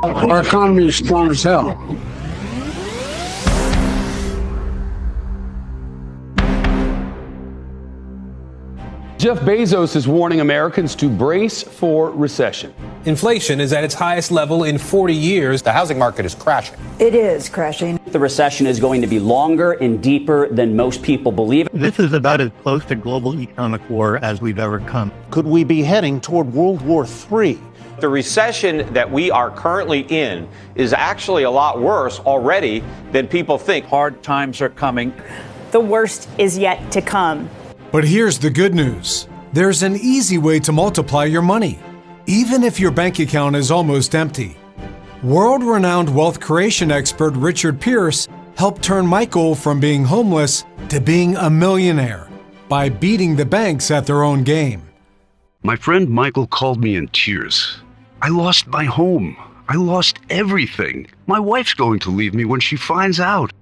Our economy is strong as hell. Jeff Bezos is warning Americans to brace for recession. Inflation is at its highest level in 40 years. The housing market is crashing. It is crashing. The recession is going to be longer and deeper than most people believe. This is about as close to global economic war as we've ever come. Could we be heading toward World War III? The recession that we are currently in is actually a lot worse already than people think. Hard times are coming. The worst is yet to come. But here's the good news. There's an easy way to multiply your money, even if your bank account is almost empty. World-renowned wealth creation expert Richard Pierce helped turn Michael from being homeless to being a millionaire by beating the banks at their own game. My friend Michael called me in tears. I lost my home. I lost everything. My wife's going to leave me when she finds out.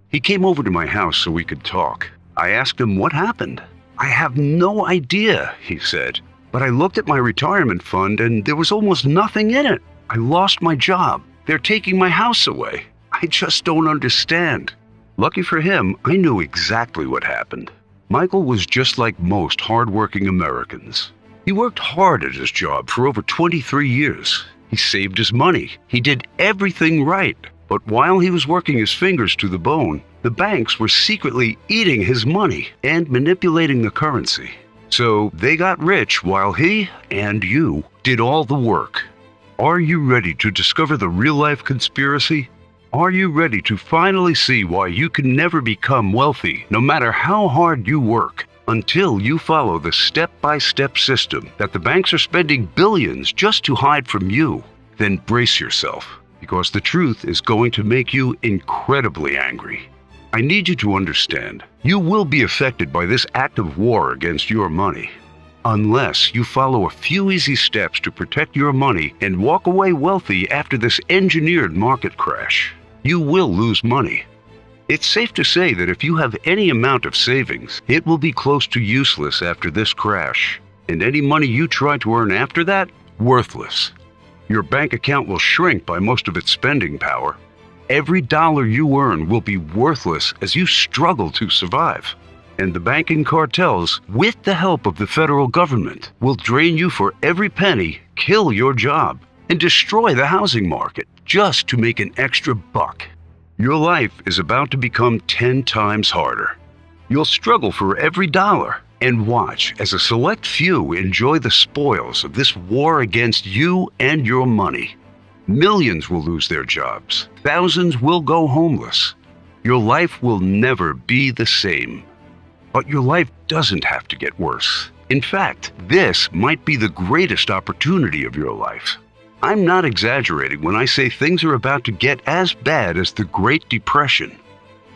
He came over to my house so we could talk. I asked him what happened. I have no idea, he said. But I looked at my retirement fund and there was almost nothing in it. I lost my job. They're taking my house away. I just don't understand. Lucky for him, I knew exactly what happened. Michael was just like most hardworking Americans. He worked hard at his job for over 23 years. He saved his money. He did everything right. But while he was working his fingers to the bone, the banks were secretly eating his money and manipulating the currency. So they got rich while he and you did all the work. Are you ready to discover the real-life conspiracy? Are you ready to finally see why you can never become wealthy, no matter how hard you work, until you follow the step-by-step system that the banks are spending billions just to hide from you? Then brace yourself, because the truth is going to make you incredibly angry. I need you to understand, you will be affected by this act of war against your money. Unless you follow a few easy steps to protect your money and walk away wealthy after this engineered market crash, you will lose money. It's safe to say that if you have any amount of savings, it will be close to useless after this crash. And any money you try to earn after that, worthless. Your bank account will shrink by most of its spending power. Every dollar you earn will be worthless as you struggle to survive. And the banking cartels, with the help of the federal government, will drain you for every penny, kill your job, and destroy the housing market just to make an extra buck. Your life is about to become 10 times harder. You'll struggle for every dollar and watch as a select few enjoy the spoils of this war against you and your money. Millions will lose their jobs. Thousands will go homeless. Your life will never be the same. But your life doesn't have to get worse. In fact, this might be the greatest opportunity of your life. I'm not exaggerating when I say things are about to get as bad as the Great Depression.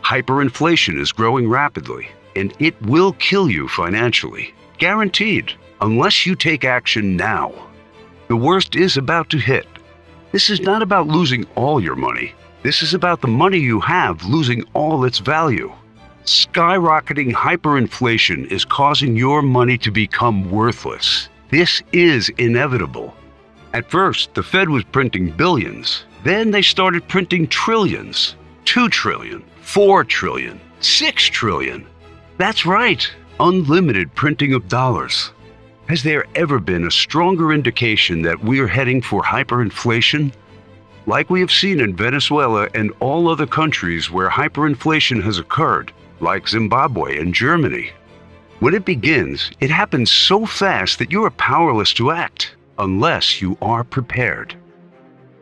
Hyperinflation is growing rapidly, and it will kill you financially. Guaranteed, unless you take action now. The worst is about to hit. This is not about losing all your money. This is about the money you have losing all its value. Skyrocketing hyperinflation is causing your money to become worthless. This is inevitable. At first, the Fed was printing billions. Then they started printing trillions. 2 trillion, 4 trillion, 6 trillion. That's right, unlimited printing of dollars. Has there ever been a stronger indication that we're heading for hyperinflation? Like we have seen in Venezuela and all other countries where hyperinflation has occurred, like Zimbabwe and Germany. When it begins, it happens so fast that you are powerless to act, unless you are prepared.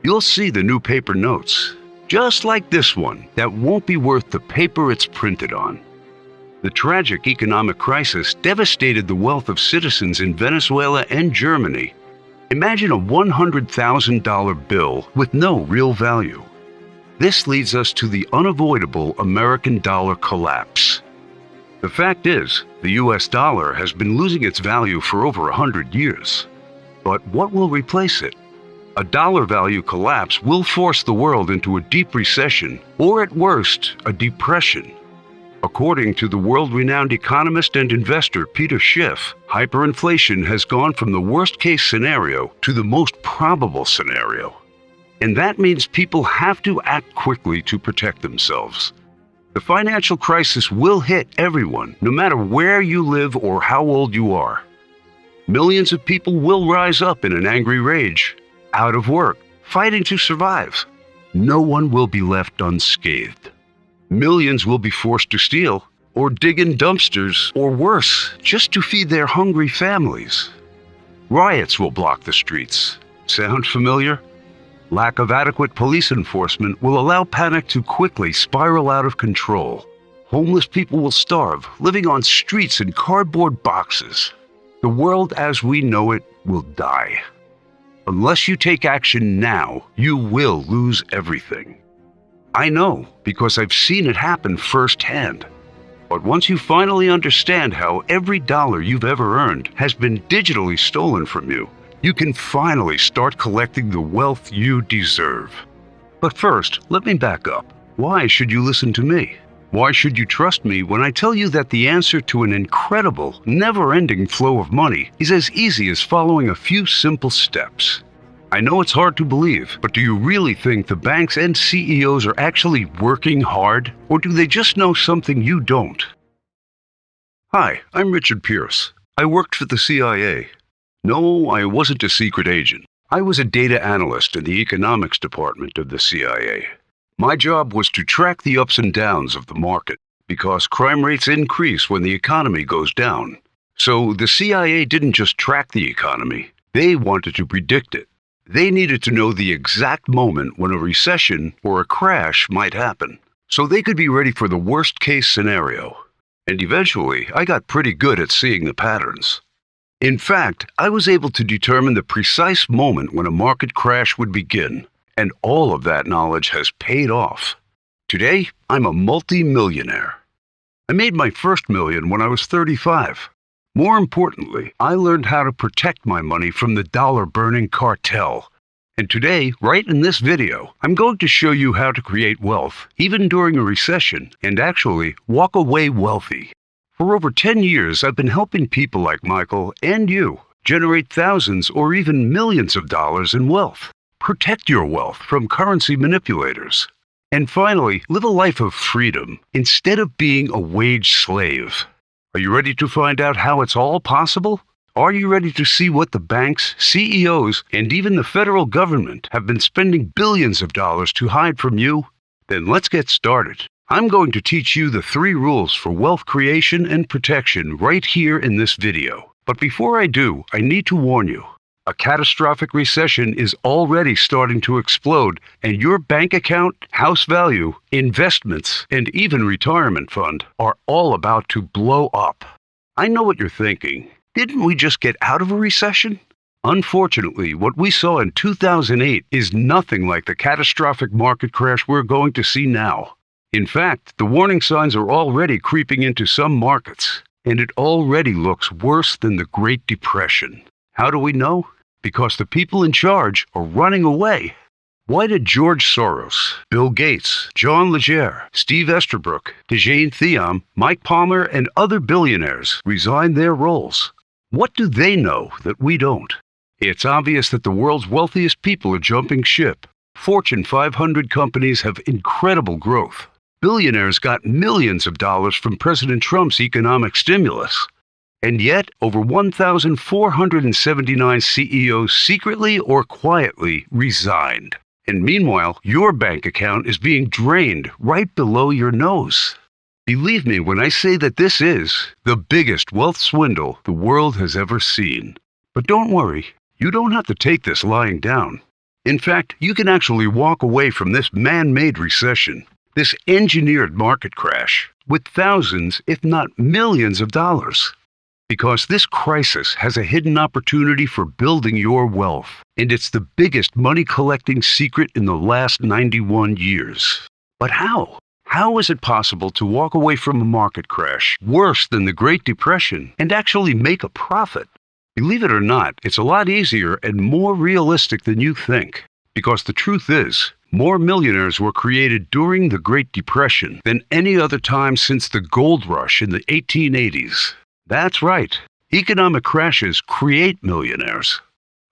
You'll see the new paper notes, just like this one, that won't be worth the paper it's printed on. The tragic economic crisis devastated the wealth of citizens in Venezuela and Germany. Imagine a $100,000 bill with no real value. This leads us to the unavoidable American dollar collapse. The fact is, the US dollar has been losing its value for over 100 years. But what will replace it? A dollar value collapse will force the world into a deep recession, or at worst, a depression. According to the world-renowned economist and investor Peter Schiff, hyperinflation has gone from the worst-case scenario to the most probable scenario. And that means people have to act quickly to protect themselves. The financial crisis will hit everyone, no matter where you live or how old you are. Millions of people will rise up in an angry rage, out of work, fighting to survive. No one will be left unscathed. Millions will be forced to steal, or dig in dumpsters, or worse, just to feed their hungry families. Riots will block the streets. Sound familiar? Lack of adequate police enforcement will allow panic to quickly spiral out of control. Homeless people will starve, living on streets in cardboard boxes. The world as we know it will die. Unless you take action now, you will lose everything. I know, because I've seen it happen firsthand. But once you finally understand how every dollar you've ever earned has been digitally stolen from you, you can finally start collecting the wealth you deserve. But first, let me back up. Why should you listen to me? Why should you trust me when I tell you that the answer to an incredible, never-ending flow of money is as easy as following a few simple steps? I know it's hard to believe, but do you really think the banks and CEOs are actually working hard, or do they just know something you don't? Hi, I'm Richard Pierce. I worked for the CIA. No, I wasn't a secret agent. I was a data analyst in the economics department of the CIA. My job was to track the ups and downs of the market, because crime rates increase when the economy goes down. So the CIA didn't just track the economy, they wanted to predict it. They needed to know the exact moment when a recession or a crash might happen, so they could be ready for the worst-case scenario. And eventually, I got pretty good at seeing the patterns. In fact, I was able to determine the precise moment when a market crash would begin, and all of that knowledge has paid off. Today, I'm a multi-millionaire. I made my first million when I was 35. More importantly, I learned how to protect my money from the dollar-burning cartel. And today, right in this video, I'm going to show you how to create wealth, even during a recession, and actually walk away wealthy. For over 10 years, I've been helping people like Michael and you generate thousands or even millions of dollars in wealth. Protect your wealth from currency manipulators. And finally, live a life of freedom instead of being a wage slave. Are you ready to find out how it's all possible? Are you ready to see what the banks, CEOs, and even the federal government have been spending billions of dollars to hide from you? Then let's get started. I'm going to teach you the 3 rules for wealth creation and protection right here in this video. But before I do, I need to warn you. A catastrophic recession is already starting to explode, and your bank account, house value, investments, and even retirement fund are all about to blow up. I know what you're thinking. Didn't we just get out of a recession? Unfortunately, what we saw in 2008 is nothing like the catastrophic market crash we're going to see now. In fact, the warning signs are already creeping into some markets, and it already looks worse than the Great Depression. How do we know? Because the people in charge are running away. Why did George Soros, Bill Gates, John Legere, Steve Easterbrook, Dejane Thiam, Mike Palmer, and other billionaires resign their roles? What do they know that we don't? It's obvious that the world's wealthiest people are jumping ship. Fortune 500 companies have incredible growth. Billionaires got millions of dollars from President Trump's economic stimulus. And yet, over 1,479 CEOs secretly or quietly resigned. And meanwhile, your bank account is being drained right below your nose. Believe me when I say that this is the biggest wealth swindle the world has ever seen. But don't worry, you don't have to take this lying down. In fact, you can actually walk away from this man-made recession, this engineered market crash, with thousands, if not millions of dollars. Because this crisis has a hidden opportunity for building your wealth, and it's the biggest money-collecting secret in the last 91 years. But how? How is it possible to walk away from a market crash worse than the Great Depression and actually make a profit? Believe it or not, it's a lot easier and more realistic than you think. Because the truth is, more millionaires were created during the Great Depression than any other time since the gold rush in the 1880s. That's right. Economic crashes create millionaires.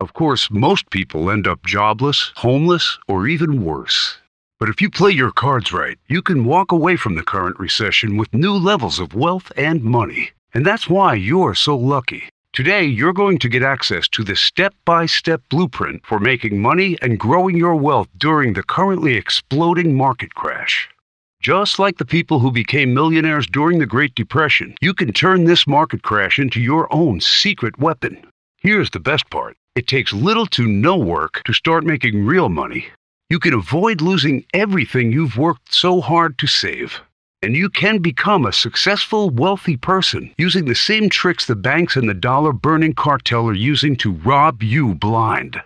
Of course, most people end up jobless, homeless, or even worse. But if you play your cards right, you can walk away from the current recession with new levels of wealth and money. And that's why you're so lucky. Today, you're going to get access to the step-by-step blueprint for making money and growing your wealth during the currently exploding market crash. Just like the people who became millionaires during the Great Depression, you can turn this market crash into your own secret weapon. Here's the best part. It takes little to no work to start making real money. You can avoid losing everything you've worked so hard to save. And you can become a successful, wealthy person using the same tricks the banks and the dollar-burning cartel are using to rob you blind.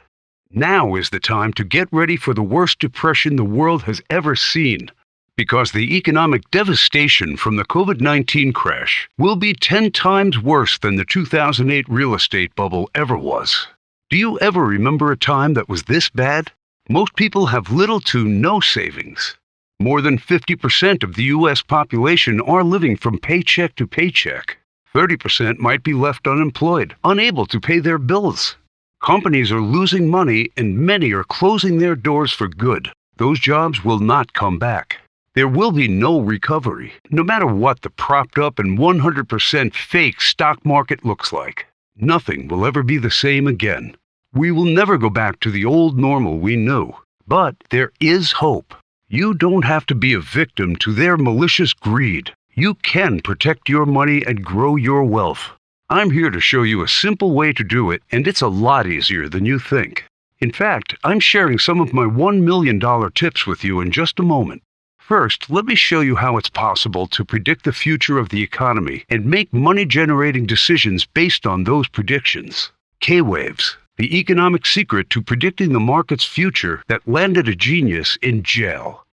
Now is the time to get ready for the worst depression the world has ever seen. Because the economic devastation from the COVID-19 crash will be 10 times worse than the 2008 real estate bubble ever was. Do you ever remember a time that was this bad? Most people have little to no savings. More than 50% of the U.S. population are living from paycheck to paycheck. 30% might be left unemployed, unable to pay their bills. Companies are losing money and many are closing their doors for good. Those jobs will not come back. There will be no recovery, no matter what the propped up and 100% fake stock market looks like. Nothing will ever be the same again. We will never go back to the old normal we knew. But there is hope. You don't have to be a victim to their malicious greed. You can protect your money and grow your wealth. I'm here to show you a simple way to do it, and it's a lot easier than you think. In fact, I'm sharing some of my $1 million tips with you in just a moment. First, let me show you how it's possible to predict the future of the economy and make money-generating decisions based on those predictions. K-Waves, the economic secret to predicting the market's future that landed a genius in jail.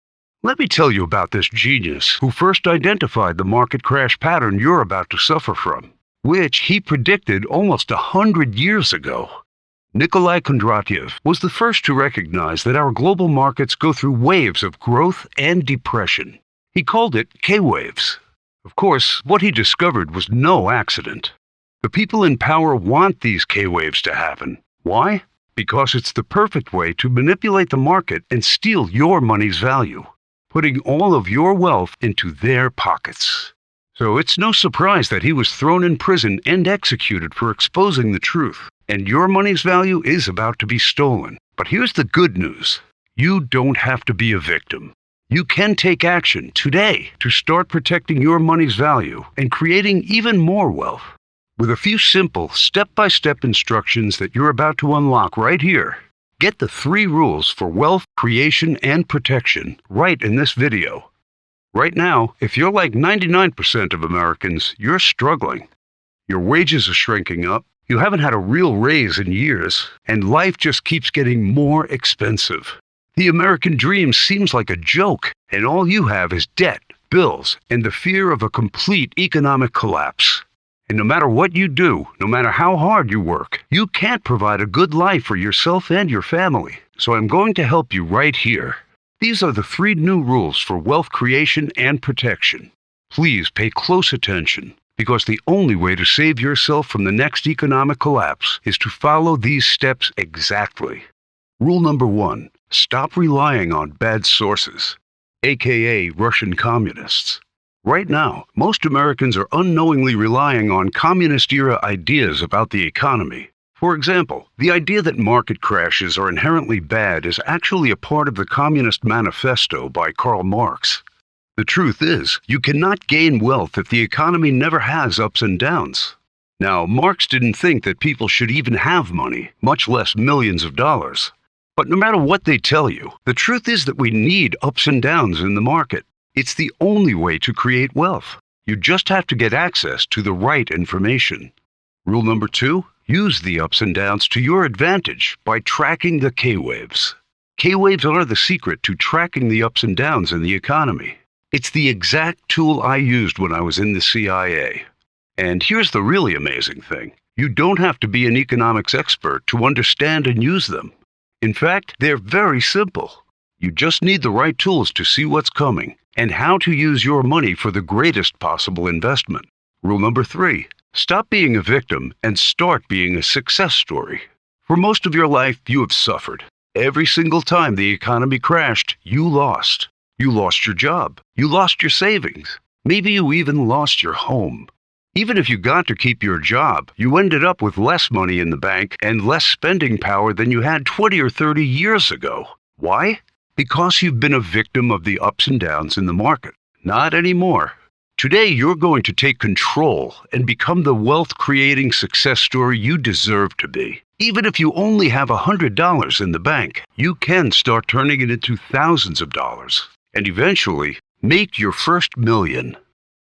Let me tell you about this genius who first identified the market crash pattern you're about to suffer from, which he predicted almost 100 years ago. Nikolai Kondratiev was the first to recognize that our global markets go through waves of growth and depression. He called it K-Waves. Of course, what he discovered was no accident. The people in power want these K-Waves to happen. Why? Because it's the perfect way to manipulate the market and steal your money's value, putting all of your wealth into their pockets. So it's no surprise that he was thrown in prison and executed for exposing the truth. And your money's value is about to be stolen. But here's the good news. You don't have to be a victim. You can take action today to start protecting your money's value and creating even more wealth. With a few simple, step-by-step instructions that you're about to unlock right here, get the 3 rules for wealth creation and protection right in this video. Right now, if you're like 99% of Americans, you're struggling. Your wages are shrinking up, you haven't had a real raise in years, and life just keeps getting more expensive. The American dream seems like a joke, and all you have is debt, bills, and the fear of a complete economic collapse. And no matter what you do, no matter how hard you work, you can't provide a good life for yourself and your family. So I'm going to help you right here. These are the 3 new rules for wealth creation and protection. Please pay close attention, because the only way to save yourself from the next economic collapse is to follow these steps exactly. Rule number 1, stop relying on bad sources, aka Russian communists. Right now, most Americans are unknowingly relying on communist-era ideas about the economy. For example, the idea that market crashes are inherently bad is actually a part of the Communist Manifesto by Karl Marx. The truth is, you cannot gain wealth if the economy never has ups and downs. Now, Marx didn't think that people should even have money, much less millions of dollars. But no matter what they tell you, the truth is that we need ups and downs in the market. It's the only way to create wealth. You just have to get access to the right information. Rule number 2, use the ups and downs to your advantage by tracking the K-Waves. K-Waves are the secret to tracking the ups and downs in the economy. It's the exact tool I used when I was in the CIA. And here's the really amazing thing. You don't have to be an economics expert to understand and use them. In fact, they're very simple. You just need the right tools to see what's coming and how to use your money for the greatest possible investment. Rule number 3, stop being a victim and start being a success story. For most of your life, you have suffered. Every single time the economy crashed, you lost. You lost your job. You lost your savings. Maybe you even lost your home. Even if you got to keep your job, you ended up with less money in the bank and less spending power than you had 20 or 30 years ago. Why? Because you've been a victim of the ups and downs in the market. Not anymore. Today, you're going to take control and become the wealth-creating success story you deserve to be. Even if you only have $100 in the bank, you can start turning it into thousands of dollars and eventually make your first million.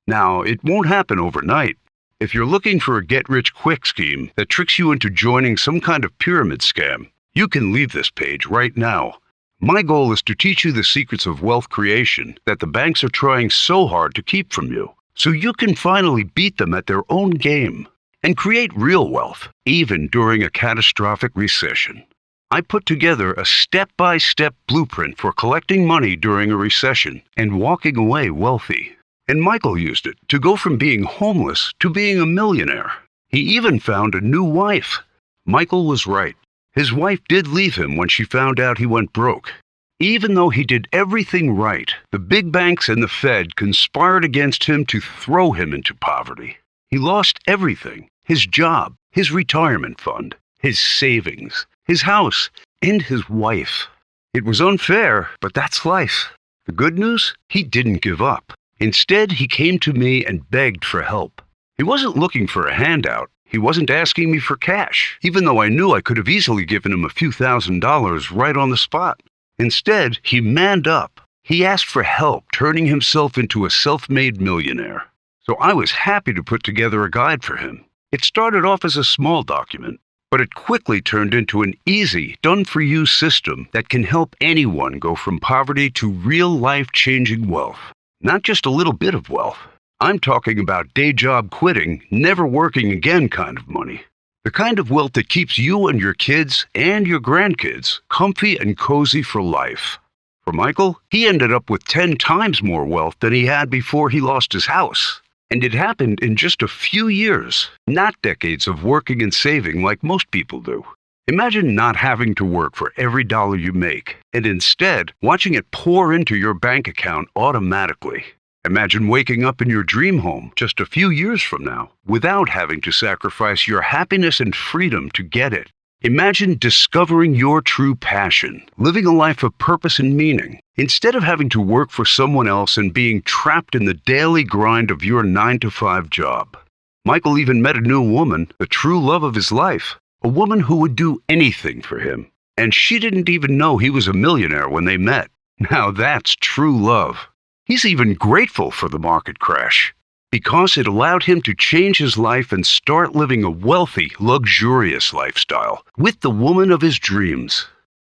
Now, it won't happen overnight. If you're looking for a get-rich-quick scheme that tricks you into joining some kind of pyramid scam, you can leave this page right now. My goal is to teach you the secrets of wealth creation that the banks are trying so hard to keep from you, so you can finally beat them at their own game and create real wealth, even during a catastrophic recession. I put together a step-by-step blueprint for collecting money during a recession and walking away wealthy. And Michael used it to go from being homeless to being a millionaire. He even found a new wife. Michael was right. His wife did leave him when she found out he went broke. Even though he did everything right, the big banks and the Fed conspired against him to throw him into poverty. He lost everything: his job, his retirement fund, his savings, his house, and his wife. It was unfair, but that's life. The good news? He didn't give up. Instead, he came to me and begged for help. He wasn't looking for a handout. He wasn't asking me for cash, even though I knew I could have easily given him a few $1,000s right on the spot. Instead, he manned up. He asked for help turning himself into a self-made millionaire. So I was happy to put together a guide for him. It started off as a small document, but it quickly turned into an easy, done-for-you system that can help anyone go from poverty to real life-changing wealth. Not just a little bit of wealth. I'm talking about day job quitting, never working again kind of money. The kind of wealth that keeps you and your kids and your grandkids comfy and cozy for life. For Michael, he ended up with 10 times more wealth than he had before he lost his house. And it happened in just a few years, not decades of working and saving like most people do. Imagine not having to work for every dollar you make, and instead watching it pour into your bank account automatically. Imagine waking up in your dream home just a few years from now without having to sacrifice your happiness and freedom to get it. Imagine discovering your true passion, living a life of purpose and meaning, instead of having to work for someone else and being trapped in the daily grind of your 9-to-5 job. Michael even met a new woman, the true love of his life. A woman who would do anything for him. And she didn't even know he was a millionaire when they met. Now that's true love. He's even grateful for the market crash, because it allowed him to change his life and start living a wealthy, luxurious lifestyle with the woman of his dreams.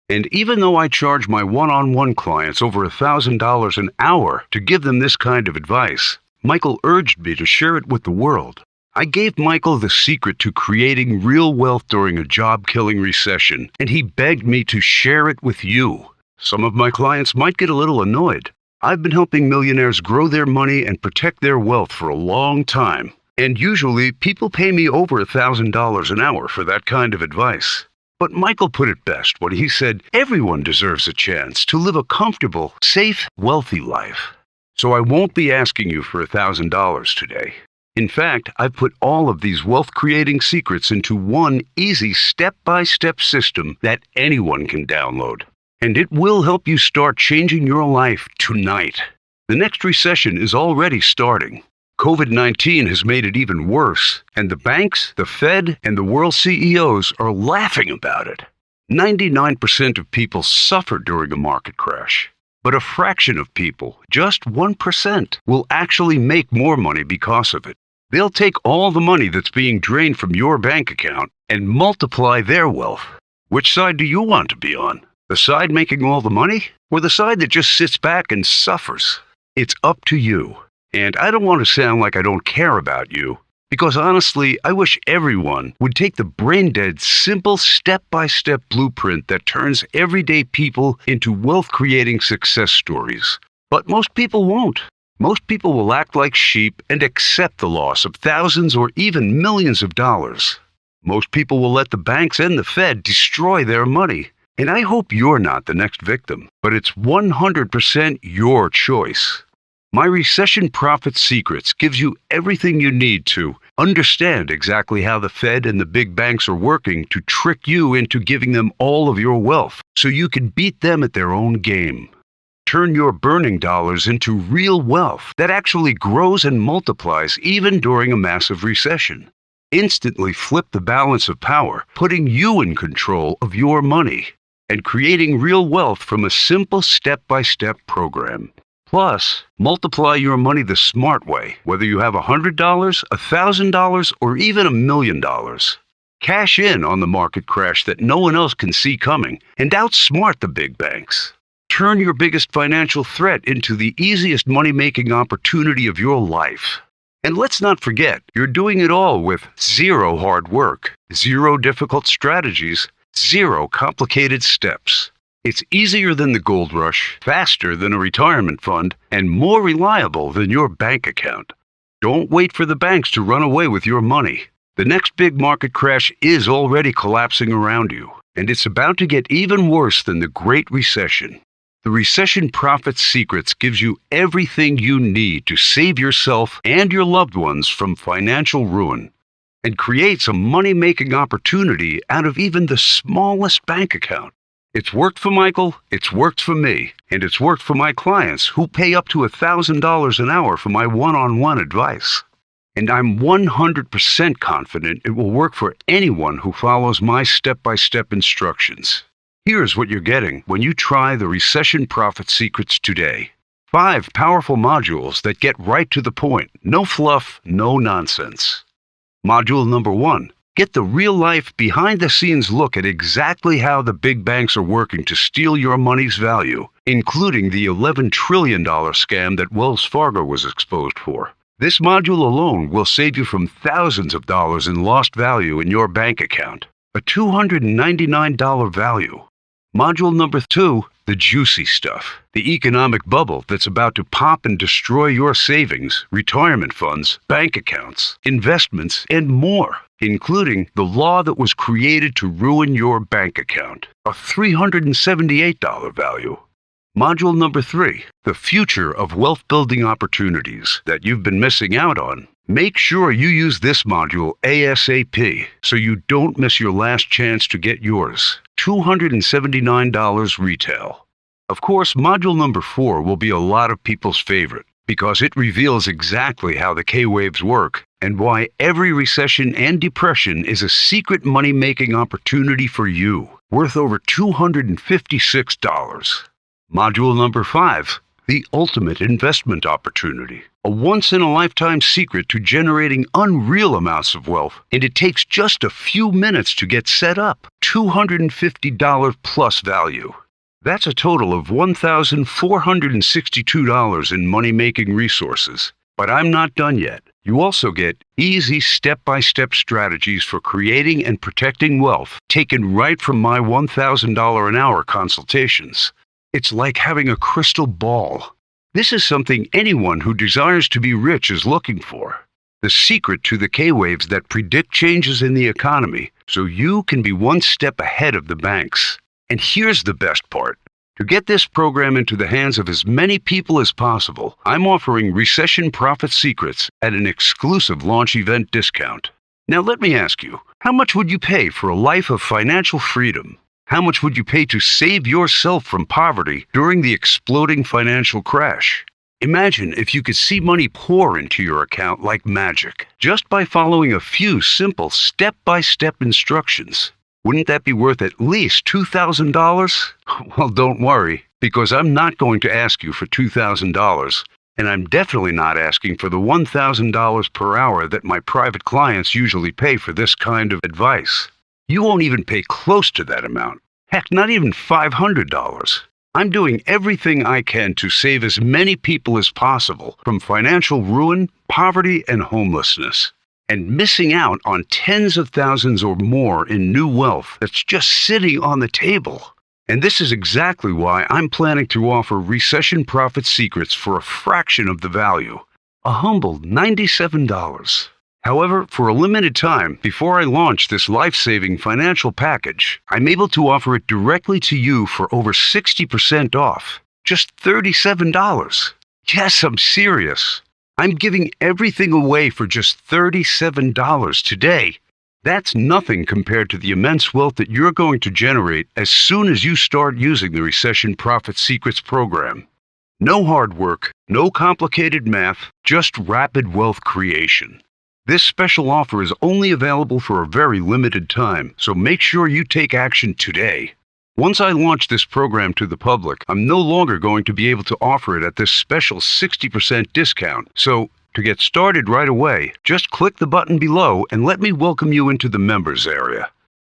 And even though I charge my one-on-one clients over $1,000 an hour to give them this kind of advice, Michael urged me to share it with the world. I gave Michael the secret to creating real wealth during a job-killing recession, and he begged me to share it with you. Some of my clients might get a little annoyed. I've been helping millionaires grow their money and protect their wealth for a long time, and usually people pay me over $1,000 an hour for that kind of advice. But Michael put it best when he said everyone deserves a chance to live a comfortable, safe, wealthy life. So I won't be asking you for $1,000 today. In fact, I've put all of these wealth-creating secrets into one easy step-by-step system that anyone can download. And it will help you start changing your life tonight. The next recession is already starting. COVID-19 has made it even worse, and the banks, the Fed, and the world CEOs are laughing about it. 99% of people suffer during a market crash. But a fraction of people, just 1%, will actually make more money because of it. They'll take all the money that's being drained from your bank account and multiply their wealth. Which side do you want to be on? The side making all the money, or the side that just sits back and suffers? It's up to you. And I don't want to sound like I don't care about you, because honestly, I wish everyone would take the brain-dead, simple step-by-step blueprint that turns everyday people into wealth-creating success stories. But most people won't. Most people will act like sheep and accept the loss of thousands or even millions of dollars. Most people will let the banks and the Fed destroy their money. And I hope you're not the next victim, but it's 100% your choice. My Recession Profit Secrets gives you everything you need to understand exactly how the Fed and the big banks are working to trick you into giving them all of your wealth so you can beat them at their own game. Turn your burning dollars into real wealth that actually grows and multiplies even during a massive recession. Instantly flip the balance of power, putting you in control of your money and creating real wealth from a simple step-by-step program. Plus, multiply your money the smart way, whether you have $100, $1,000, or even $1 million. Cash in on the market crash that no one else can see coming and outsmart the big banks. Turn your biggest financial threat into the easiest money-making opportunity of your life. And let's not forget, you're doing it all with zero hard work, zero difficult strategies, zero complicated steps. It's easier than the gold rush, faster than a retirement fund, and more reliable than your bank account. Don't wait for the banks to run away with your money. The next big market crash is already collapsing around you, and it's about to get even worse than the Great Recession. The Recession Profit Secrets gives you everything you need to save yourself and your loved ones from financial ruin and creates a money-making opportunity out of even the smallest bank account. It's worked for Michael, it's worked for me, and it's worked for my clients who pay up to $1,000 an hour for my one-on-one advice. And I'm 100% confident it will work for anyone who follows my step-by-step instructions. Here's what you're getting when you try the Recession Profit Secrets today. 5 powerful modules that get right to the point. No fluff, no nonsense. Module number 1. Get the real-life, behind-the-scenes look at exactly how the big banks are working to steal your money's value, including the $11 trillion scam that Wells Fargo was exposed for. This module alone will save you from thousands of dollars in lost value in your bank account. A $299 value. Module number 2, the juicy stuff. The economic bubble that's about to pop and destroy your savings, retirement funds, bank accounts, investments, and more, including the law that was created to ruin your bank account. A $378 value. Module number 3, the future of wealth-building opportunities that you've been missing out on. Make sure you use this module ASAP so you don't miss your last chance to get yours. $279 retail. Of course, module number 4 will be a lot of people's favorite because it reveals exactly how the K-waves work and why every recession and depression is a secret money-making opportunity for you, worth over $256. Module number 5, the ultimate investment opportunity. A once-in-a-lifetime secret to generating unreal amounts of wealth, and it takes just a few minutes to get set up. $250 plus value. That's a total of $1,462 in money-making resources. But I'm not done yet. You also get easy step-by-step strategies for creating and protecting wealth, taken right from my $1,000 an hour consultations. It's like having a crystal ball. This is something anyone who desires to be rich is looking for. The secret to the K-waves that predict changes in the economy so you can be one step ahead of the banks. And here's the best part. To get this program into the hands of as many people as possible, I'm offering Recession Profit Secrets at an exclusive launch event discount. Now let me ask you, how much would you pay for a life of financial freedom? How much would you pay to save yourself from poverty during the exploding financial crash? Imagine if you could see money pour into your account like magic, just by following a few simple step-by-step instructions. Wouldn't that be worth at least $2,000? Well, don't worry, because I'm not going to ask you for $2,000, and I'm definitely not asking for the $1,000 per hour that my private clients usually pay for this kind of advice. You won't even pay close to that amount. Heck, not even $500. I'm doing everything I can to save as many people as possible from financial ruin, poverty, and homelessness, and missing out on tens of thousands or more in new wealth that's just sitting on the table. And this is exactly why I'm planning to offer Recession Profit Secrets for a fraction of the value, a humble $97. However, for a limited time, before I launch this life-saving financial package, I'm able to offer it directly to you for over 60% off. Just $37. Yes, I'm serious. I'm giving everything away for just $37 today. That's nothing compared to the immense wealth that you're going to generate as soon as you start using the Recession Profit Secrets program. No hard work, no complicated math, just rapid wealth creation. This special offer is only available for a very limited time, so make sure you take action today. Once I launch this program to the public, I'm no longer going to be able to offer it at this special 60% discount. So, to get started right away, just click the button below and let me welcome you into the members area.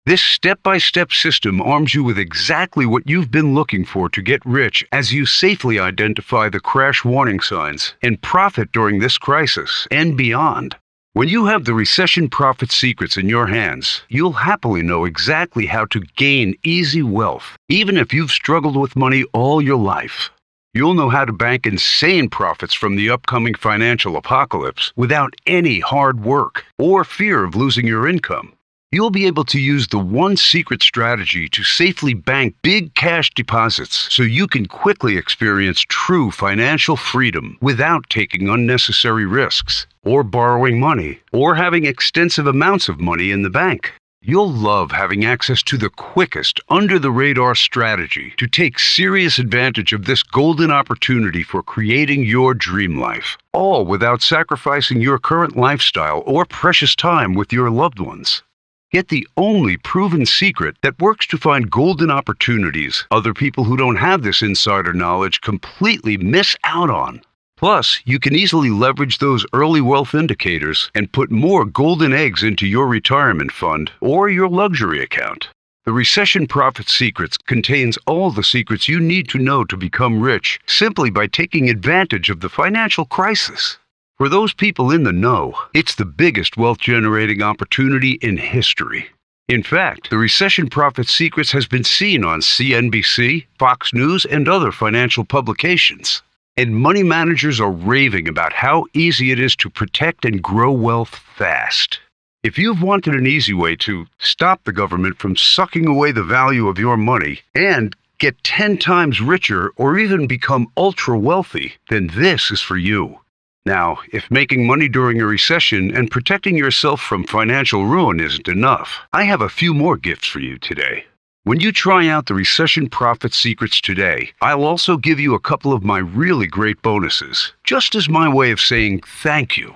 This step-by-step system arms you with exactly what you've been looking for to get rich as you safely identify the crash warning signs and profit during this crisis and beyond. When you have the Recession Profit Secrets in your hands, you'll happily know exactly how to gain easy wealth, even if you've struggled with money all your life. You'll know how to bank insane profits from the upcoming financial apocalypse without any hard work or fear of losing your income. You'll be able to use the one secret strategy to safely bank big cash deposits so you can quickly experience true financial freedom without taking unnecessary risks, or borrowing money, or having extensive amounts of money in the bank. You'll love having access to the quickest, under-the-radar strategy to take serious advantage of this golden opportunity for creating your dream life, all without sacrificing your current lifestyle or precious time with your loved ones. Get the only proven secret that works to find golden opportunities other people who don't have this insider knowledge completely miss out on. Plus, you can easily leverage those early wealth indicators and put more golden eggs into your retirement fund or your luxury account. The Recession Profit Secrets contains all the secrets you need to know to become rich simply by taking advantage of the financial crisis. For those people in the know, it's the biggest wealth-generating opportunity in history. In fact, the Recession Profit Secrets has been seen on CNBC, Fox News, and other financial publications. And money managers are raving about how easy it is to protect and grow wealth fast. If you've wanted an easy way to stop the government from sucking away the value of your money and get 10 times richer or even become ultra wealthy, then this is for you. Now, if making money during a recession and protecting yourself from financial ruin isn't enough, I have a few more gifts for you today. When you try out the Recession Profit Secrets today, I'll also give you a couple of my really great bonuses, just as my way of saying thank you.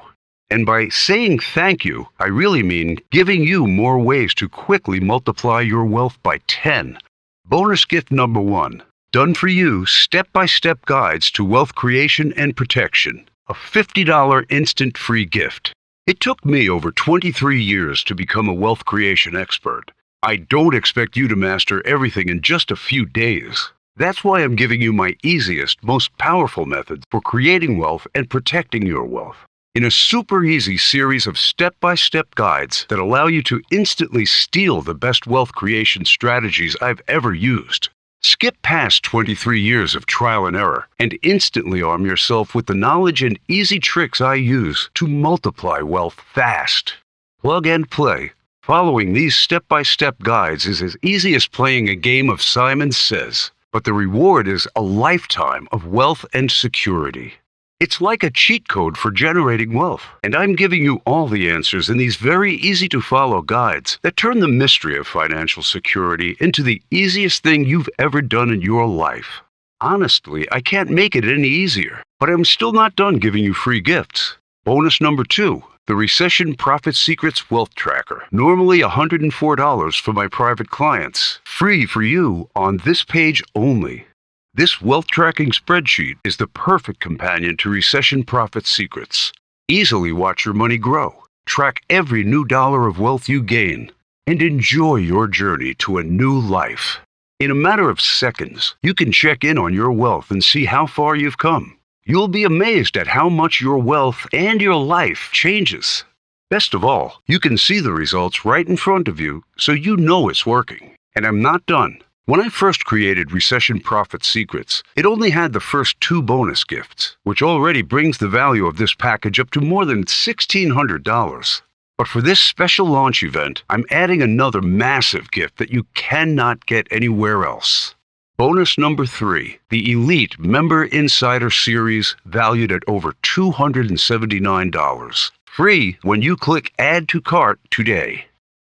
And by saying thank you, I really mean giving you more ways to quickly multiply your wealth by 10. Bonus gift number 1, done for you step-by-step guides to wealth creation and protection. A $50 instant free gift. It took me over 23 years to become a wealth creation expert. I don't expect you to master everything in just a few days. That's why I'm giving you my easiest, most powerful methods for creating wealth and protecting your wealth. In a super easy series of step-by-step guides that allow you to instantly steal the best wealth creation strategies I've ever used. Skip past 23 years of trial and error and instantly arm yourself with the knowledge and easy tricks I use to multiply wealth fast. Plug and play. Following these step-by-step guides is as easy as playing a game of Simon Says, but the reward is a lifetime of wealth and security. It's like a cheat code for generating wealth, and I'm giving you all the answers in these very easy-to-follow guides that turn the mystery of financial security into the easiest thing you've ever done in your life. Honestly, I can't make it any easier, but I'm still not done giving you free gifts. Bonus number 2, the Recession Profit Secrets Wealth Tracker. Normally $104 for my private clients. Free for you on this page only. This wealth tracking spreadsheet is the perfect companion to Recession Profit Secrets. Easily watch your money grow, track every new dollar of wealth you gain, and enjoy your journey to a new life. In a matter of seconds, you can check in on your wealth and see how far you've come. You'll be amazed at how much your wealth and your life changes. Best of all, you can see the results right in front of you, so you know it's working. And I'm not done. When I first created Recession Profit Secrets, it only had the first 2 bonus gifts, which already brings the value of this package up to more than $1,600. But for this special launch event, I'm adding another massive gift that you cannot get anywhere else. Bonus number 3, the Elite Member Insider Series, valued at over $279. Free when you click Add to Cart today.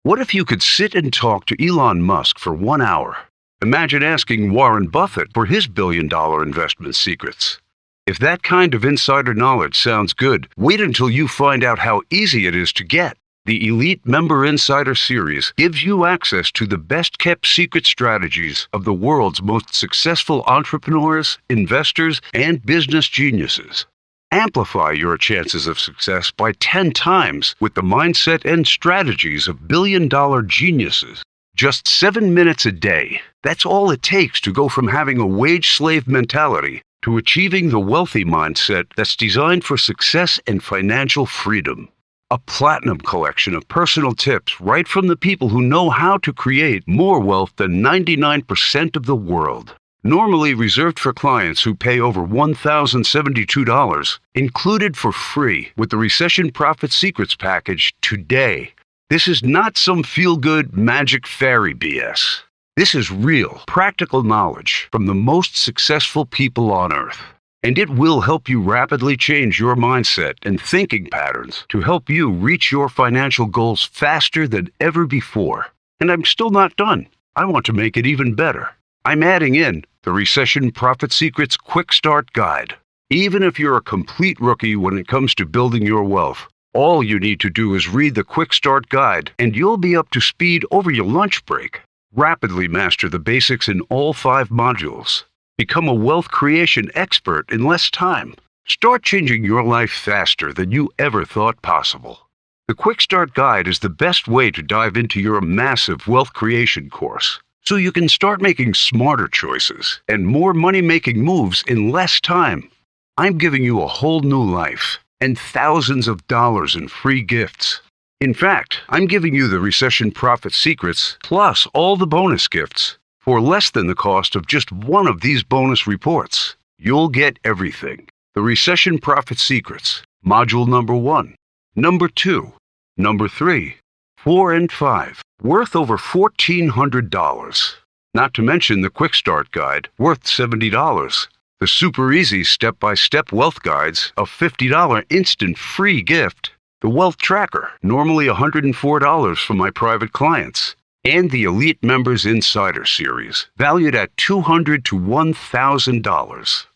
What if you could sit and talk to Elon Musk for 1 hour? Imagine asking Warren Buffett for his billion-dollar investment secrets. If that kind of insider knowledge sounds good, wait until you find out how easy it is to get. The Elite Member Insider Series gives you access to the best-kept secret strategies of the world's most successful entrepreneurs, investors, and business geniuses. Amplify your chances of success by 10 times with the mindset and strategies of billion-dollar geniuses. Just 7 minutes a day. That's all it takes to go from having a wage slave mentality to achieving the wealthy mindset that's designed for success and financial freedom. A platinum collection of personal tips right from the people who know how to create more wealth than 99% of the world. Normally reserved for clients who pay over $1,072, included for free with the Recession Profit Secrets package today. This is not some feel-good magic fairy BS. This is real, practical knowledge from the most successful people on earth. And it will help you rapidly change your mindset and thinking patterns to help you reach your financial goals faster than ever before. And I'm still not done. I want to make it even better. I'm adding in the Recession Profit Secrets Quick Start Guide. Even if you're a complete rookie when it comes to building your wealth, all you need to do is read the Quick Start Guide and you'll be up to speed over your lunch break. Rapidly master the basics in all 5 modules. Become a wealth creation expert in less time. Start changing your life faster than you ever thought possible. The Quick Start Guide is the best way to dive into your massive wealth creation course, so you can start making smarter choices and more money-making moves in less time. I'm giving you a whole new life and thousands of dollars in free gifts. In fact, I'm giving you the Recession Profit Secrets plus all the bonus gifts for less than the cost of just one of these bonus reports. You'll get everything. The Recession Profit Secrets, Module number 1, number 2, number 3, 4, and 5, worth over $1,400. Not to mention the Quick Start Guide, worth $70. The super easy step-by-step wealth guides, a $50 instant free gift. The Wealth Tracker, normally $104 for my private clients. And the Elite Members Insider Series, valued at $200 to $1,000.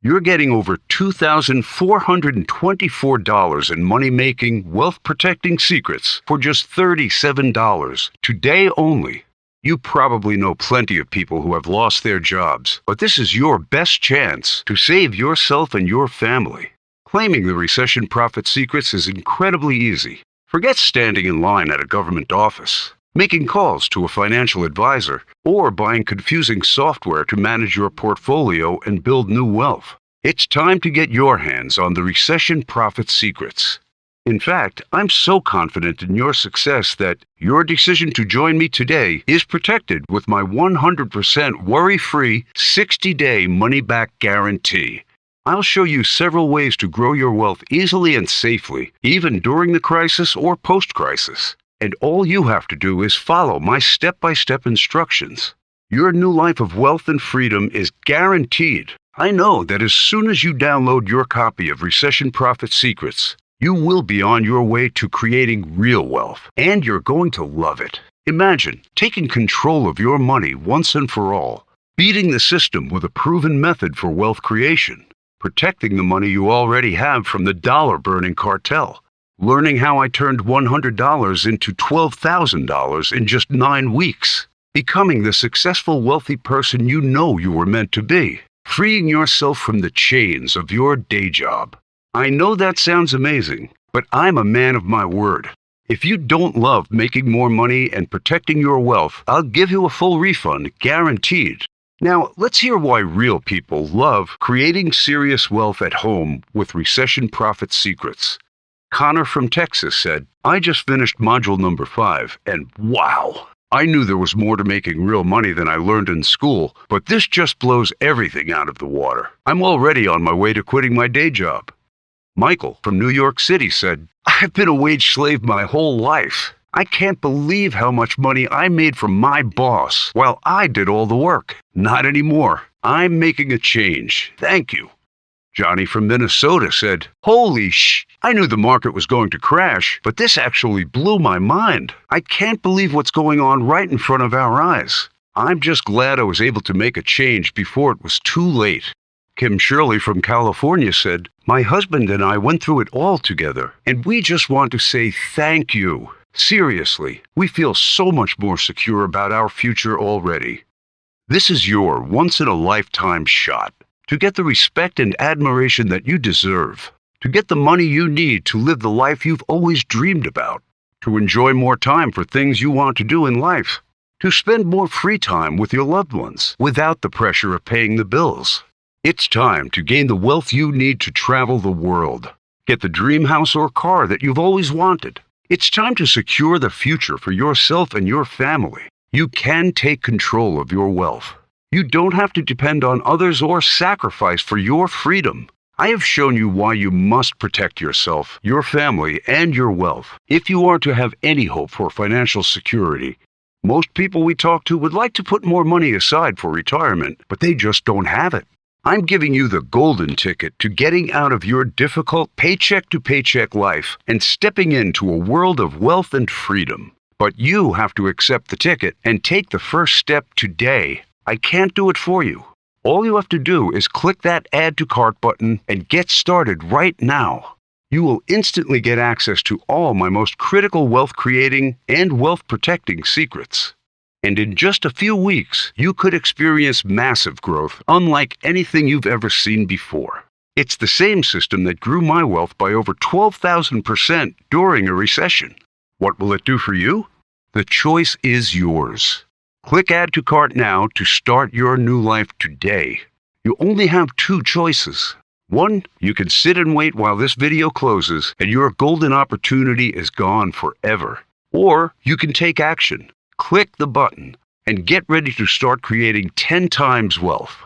You're getting over $2,424 in money-making, wealth-protecting secrets for just $37, today only. You probably know plenty of people who have lost their jobs, but this is your best chance to save yourself and your family. Claiming the Recession Profit Secrets is incredibly easy. Forget standing in line at a government office, making calls to a financial advisor, or buying confusing software to manage your portfolio and build new wealth. It's time to get your hands on the Recession Profit Secrets. In fact, I'm so confident in your success that your decision to join me today is protected with my 100% worry-free 60-day money-back guarantee. I'll show you several ways to grow your wealth easily and safely, even during the crisis or post-crisis. And all you have to do is follow my step-by-step instructions. Your new life of wealth and freedom is guaranteed. I know that as soon as you download your copy of Recession Profit Secrets, you will be on your way to creating real wealth, and you're going to love it. Imagine taking control of your money once and for all, beating the system with a proven method for wealth creation, protecting the money you already have from the dollar-burning cartel, learning how I turned $100 into $12,000 in just 9 weeks, becoming the successful wealthy person you know you were meant to be, freeing yourself from the chains of your day job. I know that sounds amazing, but I'm a man of my word. If you don't love making more money and protecting your wealth, I'll give you a full refund, guaranteed. Now, let's hear why real people love creating serious wealth at home with Recession Profit Secrets. Connor from Texas said, I just finished module number 5, and wow, I knew there was more to making real money than I learned in school, but this just blows everything out of the water. I'm already on my way to quitting my day job. Michael from New York City said, I've been a wage slave my whole life. I can't believe how much money I made from my boss while I did all the work. Not anymore. I'm making a change. Thank you. Johnny from Minnesota said, Holy I knew the market was going to crash, but this actually blew my mind. I can't believe what's going on right in front of our eyes. I'm just glad I was able to make a change before it was too late. Kim Shirley from California said, My husband and I went through it all together, and we just want to say thank you. Seriously, we feel so much more secure about our future already. This is your once-in-a-lifetime shot to get the respect and admiration that you deserve, to get the money you need to live the life you've always dreamed about, to enjoy more time for things you want to do in life, to spend more free time with your loved ones without the pressure of paying the bills. It's time to gain the wealth you need to travel the world, get the dream house or car that you've always wanted. It's time to secure the future for yourself and your family. You can take control of your wealth. You don't have to depend on others or sacrifice for your freedom. I have shown you why you must protect yourself, your family, and your wealth if you are to have any hope for financial security. Most people we talk to would like to put more money aside for retirement, but they just don't have it. I'm giving you the golden ticket to getting out of your difficult paycheck-to-paycheck life and stepping into a world of wealth and freedom. But you have to accept the ticket and take the first step today. I can't do it for you. All you have to do is click that Add to Cart button and get started right now. You will instantly get access to all my most critical wealth-creating and wealth-protecting secrets. And in just a few weeks, you could experience massive growth unlike anything you've ever seen before. It's the same system that grew my wealth by over 12,000% during a recession. What will it do for you? The choice is yours. Click Add to Cart now to start your new life today. You only have two choices. One, you can sit and wait while this video closes and your golden opportunity is gone forever. Or you can take action. Click the button and get ready to start creating 10 times wealth.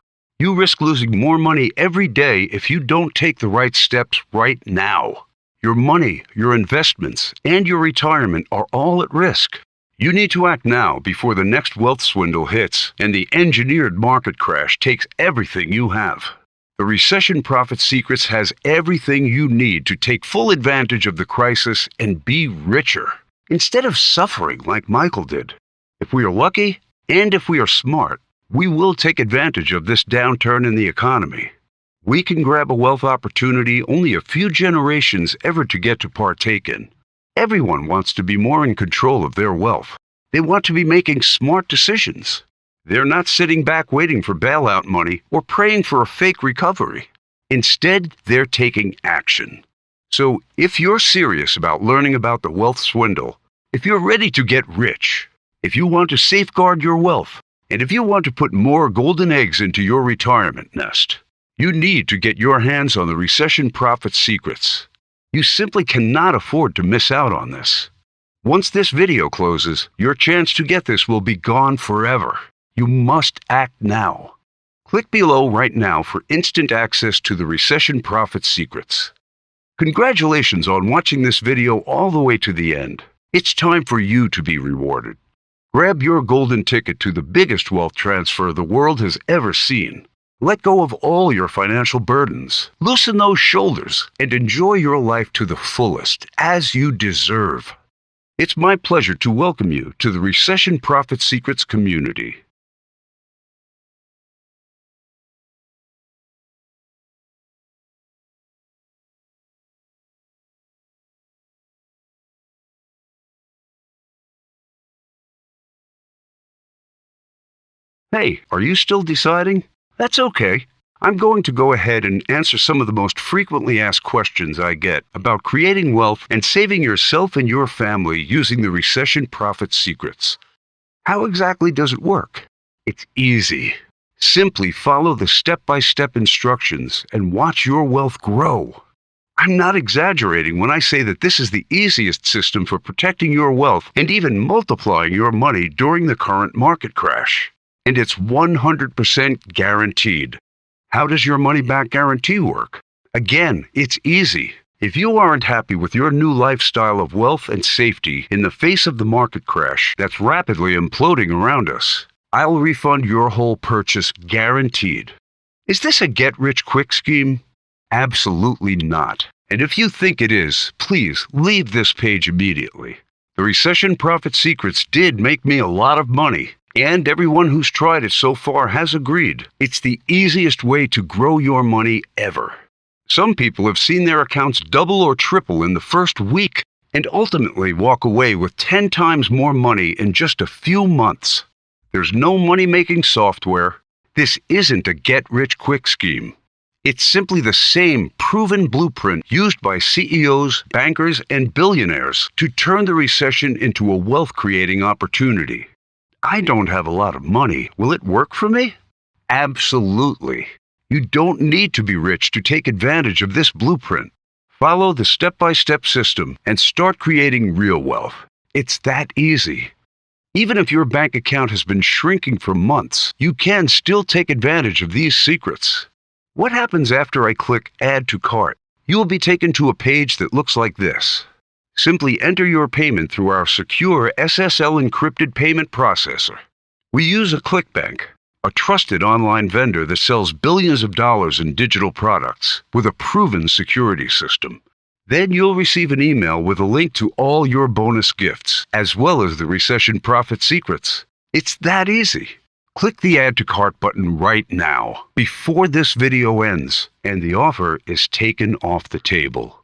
You risk losing more money every day if you don't take the right steps right now. Your money, your investments, and your retirement are all at risk. You need to act now before the next wealth swindle hits and the engineered market crash takes everything you have. The Recession Profit Secrets has everything you need to take full advantage of the crisis and be richer, instead of suffering like Michael did. If we are lucky, and if we are smart, we will take advantage of this downturn in the economy. We can grab a wealth opportunity only a few generations ever to get to partake in. Everyone wants to be more in control of their wealth. They want to be making smart decisions. They're not sitting back waiting for bailout money or praying for a fake recovery. Instead, they're taking action. So if you're serious about learning about the wealth swindle, if you're ready to get rich, if you want to safeguard your wealth, and if you want to put more golden eggs into your retirement nest, you need to get your hands on the Recession Profit Secrets. You simply cannot afford to miss out on this. Once this video closes, your chance to get this will be gone forever. You must act now. Click below right now for instant access to the Recession Profit Secrets. Congratulations on watching this video all the way to the end. It's time for you to be rewarded. Grab your golden ticket to the biggest wealth transfer the world has ever seen. Let go of all your financial burdens, loosen those shoulders, and enjoy your life to the fullest, as you deserve. It's my pleasure to welcome you to the Recession Profit Secrets community. Hey, are you still deciding? That's okay. I'm going to go ahead and answer some of the most frequently asked questions I get about creating wealth and saving yourself and your family using the Recession Profit Secrets. How exactly does it work? It's easy. Simply follow the step-by-step instructions and watch your wealth grow. I'm not exaggerating when I say that this is the easiest system for protecting your wealth and even multiplying your money during the current market crash. And it's 100% guaranteed. How does your money back guarantee work? Again, it's easy. If you aren't happy with your new lifestyle of wealth and safety in the face of the market crash that's rapidly imploding around us, I'll refund your whole purchase guaranteed. Is this a get-rich-quick scheme? Absolutely not. And if you think it is, please leave this page immediately. The Recession Profit Secrets did make me a lot of money, and everyone who's tried it so far has agreed. It's the easiest way to grow your money ever. Some people have seen their accounts double or triple in the first week and ultimately walk away with 10 times more money in just a few months. There's no money-making software. This isn't a get-rich-quick scheme. It's simply the same proven blueprint used by CEOs, bankers, and billionaires to turn the recession into a wealth-creating opportunity. I don't have a lot of money. Will it work for me? Absolutely. You don't need to be rich to take advantage of this blueprint. Follow the step-by-step system and start creating real wealth. It's that easy. Even if your bank account has been shrinking for months, you can still take advantage of these secrets. What happens after I click Add to Cart? You will be taken to a page that looks like this. Simply enter your payment through our secure SSL encrypted payment processor. We use a ClickBank, a trusted online vendor that sells billions of dollars in digital products with a proven security system. Then you'll receive an email with a link to all your bonus gifts, as well as the Recession Profit Secrets. It's that easy. Click the Add to Cart button right now, before this video ends, and the offer is taken off the table.